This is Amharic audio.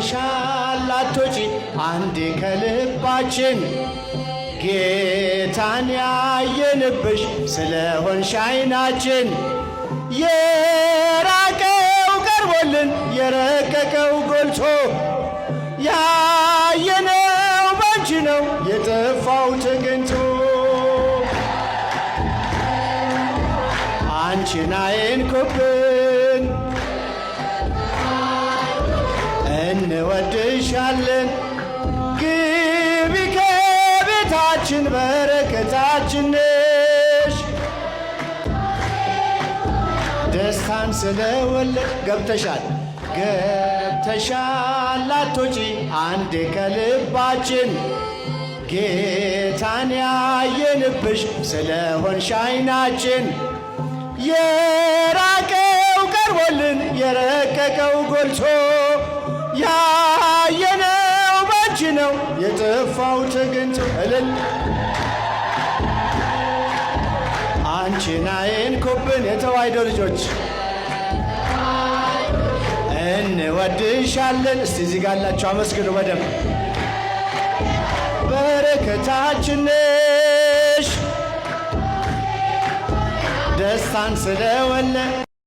ገብተሻል አትወጪ አንዴ ከልባችን ጌታን ያየንብሽ ስለሆንሽ ዓይናችን የራቀው ቀርቦልን የረቀቀው ጎልቶ ያየነው ባንቺ ነው የጠፋው ተገኝቶ አንቺን አይንኩብን እንወድሻለን ግቢ ከቤታችን በረከታችን ነሽ ደስታን ስለወለድ ገብተሻል አትወጪ አንዴ ከልባችን ጌታን ያየንብሽ ስለሆንሽ ዓይናችን የራቀው ቀርቦልን የረቀቀው ጎልቶ ያየነው ባንቺ ነው የጠፋው ተገኝቶ እልል አንቺን አይንኩብን የተዋሕዶ ልጆች እንወድሻለን። እስቲ እዚህ ጋር ያላችሁ አመስግኑ በደንብ በረከታችን ነሽ ደስታን ስለወለድ